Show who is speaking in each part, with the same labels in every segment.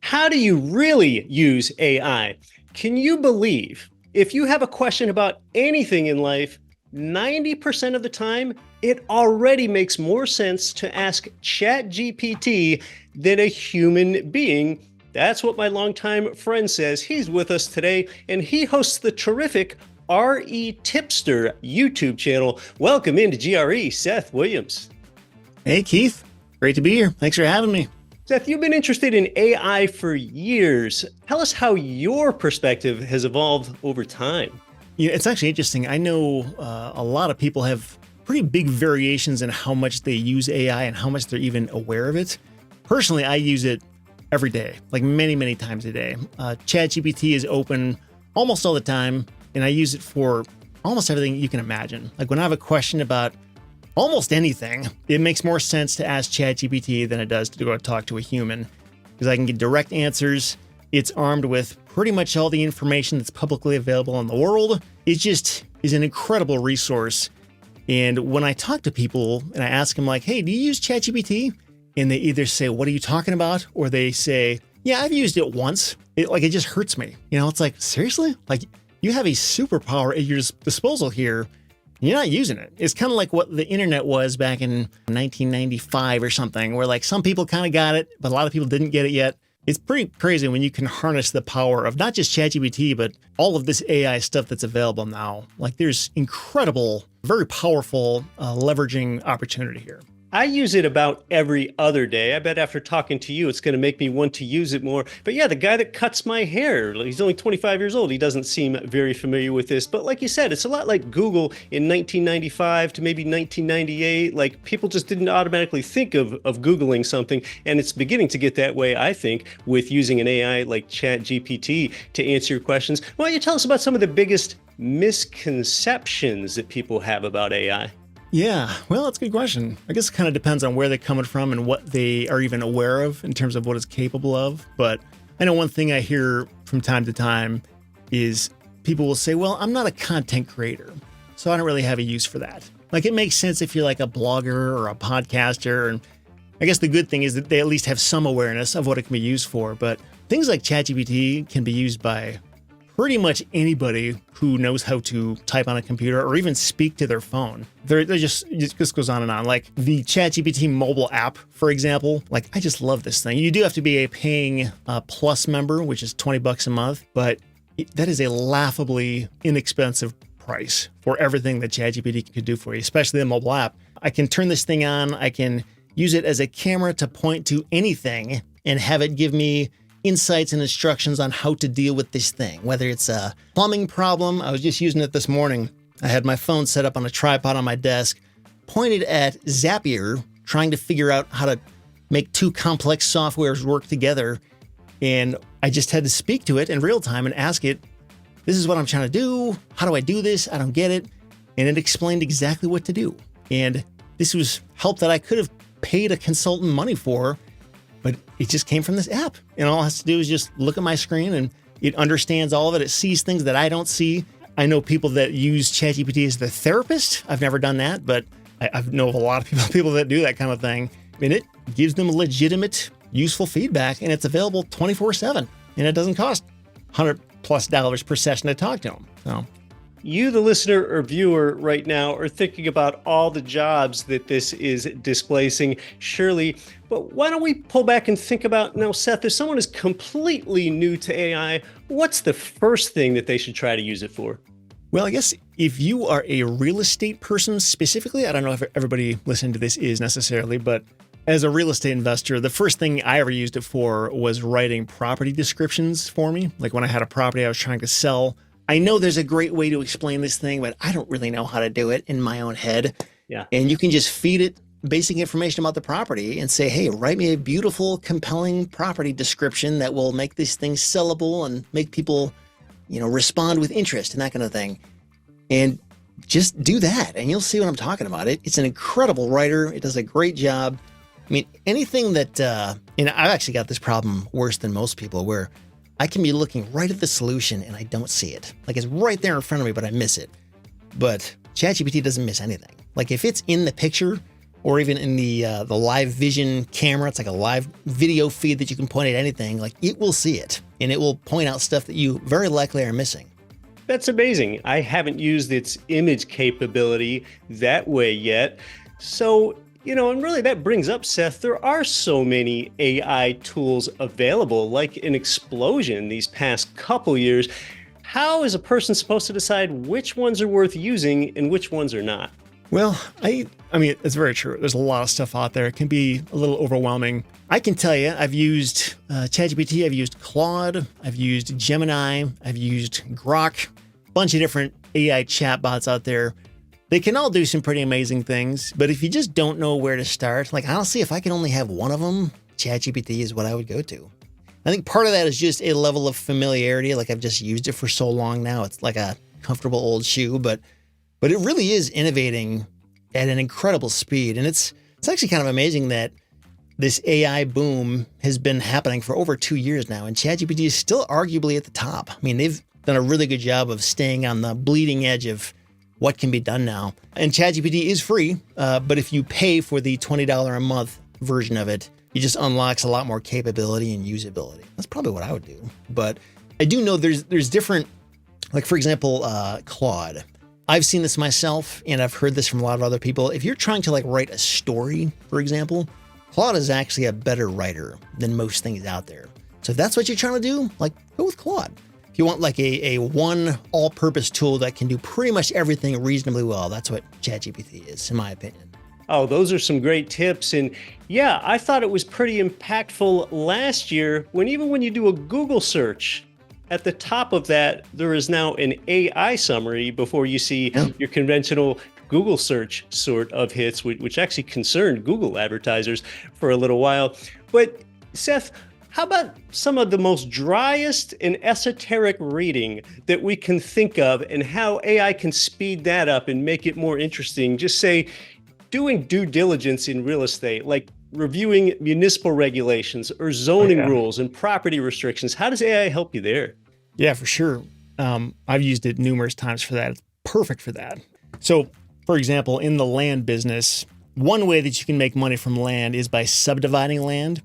Speaker 1: How do you really use AI? Can you believe if you have a question about anything in life, 90% of the time, it already makes more sense to ask ChatGPT than a human being? That's what my longtime friend says. He's with us today, and he hosts the terrific RETipster YouTube channel. Welcome into GRE, Seth Williams.
Speaker 2: Hey, Keith. Great to be here. Thanks for having me.
Speaker 1: Seth, you've been interested in AI for years. Tell us how your perspective has evolved over time.
Speaker 2: Yeah, it's actually interesting. I know a lot of people have pretty big variations in how much they use AI and how much they're even aware of it. Personally, I use it every day, like many, many times a day. ChatGPT is open almost all the time, and I use it for almost everything you can imagine. Like when I have a question about almost anything, it makes more sense to ask ChatGPT than it does to go talk to a human, because I can get direct answers. It's armed with pretty much all the information that's publicly available in the world. It just is an incredible resource. And when I talk to people and I ask them like, hey, do you use ChatGPT? And they either say, what are you talking about? Or they say, yeah, I've used it once. It just hurts me. It's like, seriously? Like you have a superpower at your disposal here. You're not using it. It's kind of like what the internet was back in 1995 or something, where like some people kind of got it, but a lot of people didn't get it yet. It's pretty crazy when you can harness the power of not just ChatGPT, but all of this AI stuff that's available now. Like there's incredible, very powerful leveraging opportunity here.
Speaker 1: I use it about every other day. I bet after talking to you, it's going to make me want to use it more. But yeah, the guy that cuts my hair, he's only 25 years old. He doesn't seem very familiar with this. But like you said, it's a lot like Google in 1995 to maybe 1998. Like people just didn't automatically think of Googling something. And it's beginning to get that way, I think, with using an AI like ChatGPT to answer your questions. Why don't you tell us about some of the biggest misconceptions that people have about AI?
Speaker 2: Yeah, well, that's a good question. I guess it kind of depends on where they're coming from and what they are even aware of in terms of what it's capable of. But I know one thing I hear from time to time is people will say, well, I'm not a content creator, so I don't really have a use for that. Like it makes sense if you're like a blogger or a podcaster. And I guess the good thing is that they at least have some awareness of what it can be used for. But things like ChatGPT can be used by pretty much anybody who knows how to type on a computer or even speak to their phone. It just goes on and on. Like the ChatGPT mobile app, for example, like I just love this thing. You do have to be a paying Plus member, which is $20 a month, but that is a laughably inexpensive price for everything that ChatGPT can do for you, especially the mobile app. I can turn this thing on. I can use it as a camera to point to anything and have it give me insights and instructions on how to deal with this thing, whether it's a plumbing problem. I was just using it this morning. I had my phone set up on a tripod on my desk, pointed at Zapier, trying to figure out how to make two complex softwares work together. And I just had to speak to it in real time and ask it, this is what I'm trying to do. How do I do this? I don't get it. And it explained exactly what to do. And this was help that I could have paid a consultant money for, but it just came from this app. And all it has to do is just look at my screen and it understands all of it. It sees things that I don't see. I know people that use ChatGPT as their therapist. I've never done that, but I know of a lot of people that do that kind of thing. And it gives them legitimate, useful feedback, and it's available 24/7. And it doesn't cost $100+ per session to talk to them. So
Speaker 1: You, the listener or viewer right now, are thinking about all the jobs that this is displacing, surely. But why don't we pull back and think about, now, Seth, if someone is completely new to AI, what's the first thing that they should try to use it for?
Speaker 2: Well, I guess if you are a real estate person specifically, I don't know if everybody listening to this is necessarily, but as a real estate investor, the first thing I ever used it for was writing property descriptions for me. Like when I had a property I was trying to sell, I know there's a great way to explain this thing, but I don't really know how to do it in my own head.
Speaker 1: Yeah.
Speaker 2: And you can just feed it basic information about the property and say, hey, write me a beautiful, compelling property description that will make this thing sellable and make people, respond with interest and that kind of thing. And just do that and you'll see what I'm talking about. It's an incredible writer. It does a great job. I mean, anything that, I've actually got this problem worse than most people where I can be looking right at the solution and I don't see it. Like it's right there in front of me, but I miss it. But ChatGPT doesn't miss anything. Like if it's in the picture
Speaker 3: or even in the live vision camera. It's like a live video feed that you can point at anything. Like, it will see it, and it will point out stuff that you very likely are missing.
Speaker 1: That's amazing. I haven't used its image capability that way yet. So, and really that brings up, Seth, there are so many AI tools available, like an explosion these past couple years. How is a person supposed to decide which ones are worth using and which ones are not?
Speaker 2: Well, I mean, it's very true. There's a lot of stuff out there. It can be a little overwhelming. I can tell you, I've used ChatGPT, I've used Claude, I've used Gemini, I've used Grok, a bunch of different AI chatbots out there. They can all do some pretty amazing things, but if you just don't know where to start, like honestly, if I can only have one of them, ChatGPT is what I would go to. I think part of that is just a level of familiarity. Like, I've just used it for so long now. It's like a comfortable old shoe, but it really is innovating at an incredible speed. And it's actually kind of amazing that this AI boom has been happening for over 2 years now, and ChatGPT is still arguably at the top. I mean, they've done a really good job of staying on the bleeding edge of what can be done now. And ChatGPT is free, but if you pay for the $20 a month version of it, it just unlocks a lot more capability and usability. That's probably what I would do. But I do know there's different, like for example, Claude. I've seen this myself, and I've heard this from a lot of other people. If you're trying to like write a story, for example, Claude is actually a better writer than most things out there. So if that's what you're trying to do, like, go with Claude. If you want like a one all-purpose tool that can do pretty much everything reasonably well, that's what ChatGPT is, in my opinion.
Speaker 1: Oh, those are some great tips. And yeah, I thought it was pretty impactful last year when even when you do a Google search, at the top of that, there is now an AI summary before you see your conventional Google search sort of hits, which actually concerned Google advertisers for a little while. But Seth, how about some of the most driest and esoteric reading that we can think of, and how AI can speed that up and make it more interesting? Just say, doing due diligence in real estate, like reviewing municipal regulations or zoning rules and property restrictions. How does AI help you there?
Speaker 2: Yeah, for sure. I've used it numerous times for that. It's perfect for that. So, for example, in the land business, one way that you can make money from land is by subdividing land.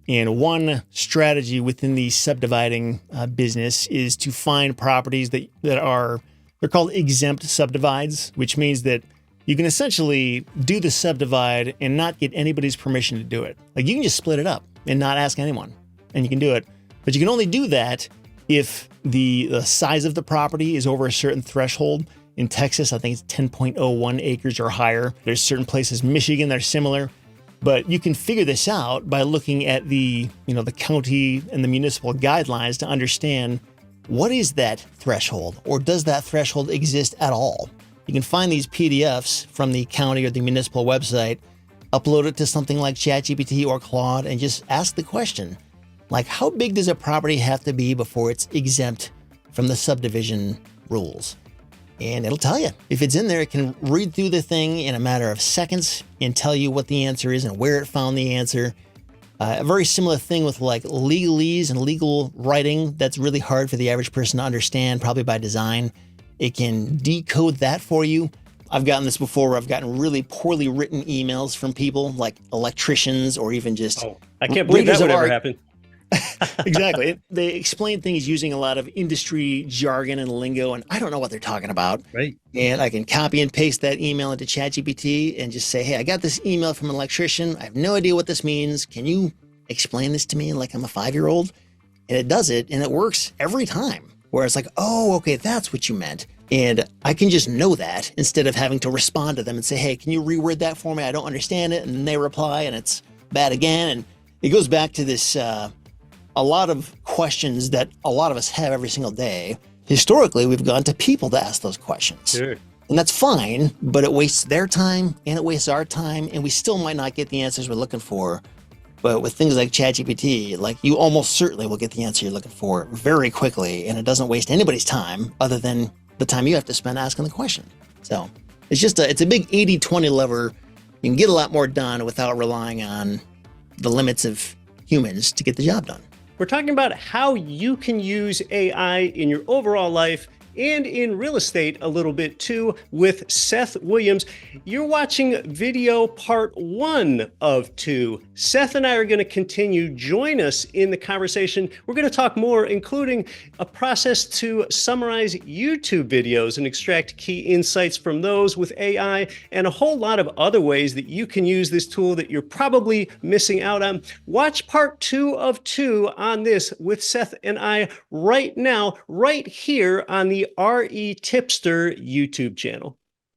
Speaker 2: And one strategy within the subdividing business is to find properties they're called exempt subdivides, which means that you can essentially do the subdivide and not get anybody's permission to do it. Like, you can just split it up and not ask anyone, and you can do it. But you can only do that if the size of the property is over a certain threshold. In Texas, I think it's 10.01 acres or higher. There's certain places, Michigan, they're similar. But you can figure this out by looking at the county and the municipal guidelines to understand what is that threshold, or does that threshold exist at all? You can find these PDFs from the county or the municipal website, upload it to something like ChatGPT or Claude, and just ask the question, like, how big does a property have to be before it's exempt from the subdivision rules? And it'll tell you. If it's in there, it can read through the thing in a matter of seconds and tell you what the answer is and where it found the answer. A very similar thing with like legalese and legal writing that's really hard for the average person to understand, probably by design. It can decode that for you. I've gotten this before where I've gotten really poorly written emails from people like electricians or even just...
Speaker 1: Oh, I can't believe that would ever happen.
Speaker 2: Exactly. They explain things using a lot of industry jargon and lingo, and I don't know what they're talking about.
Speaker 1: Right.
Speaker 2: And I can copy and paste that email into ChatGPT and just say, hey, I got this email from an electrician. I have no idea what this means. Can you explain this to me like I'm a 5-year-old? And it does it, and it works every time. Where it's like, oh, okay, that's what you meant. And I can just know that instead of having to respond to them and say, hey, can you reword that for me? I don't understand it. And then they reply and it's bad again. And it goes back to this, a lot of questions that a lot of us have every single day. Historically, we've gone to people to ask those questions.
Speaker 1: Sure.
Speaker 2: And that's fine, but it wastes their time and it wastes our time, and we still might not get the answers we're looking for. But with things like ChatGPT, like, you almost certainly will get the answer you're looking for very quickly, and it doesn't waste anybody's time other than the time you have to spend asking the question. So it's just it's a big 80-20 lever. You can get a lot more done without relying on the limits of humans to get the job done.
Speaker 1: We're talking about how you can use AI in your overall life and in real estate a little bit too with Seth Williams. You're watching video part 1 of 2. Seth and I are going to continue. Join us in the conversation. We're going to talk more, including a process to summarize YouTube videos and extract key insights from those with AI, and a whole lot of other ways that you can use this tool that you're probably missing out on. Watch part 2 of 2 on this with Seth and I right now, right here on the RETipster YouTube channel.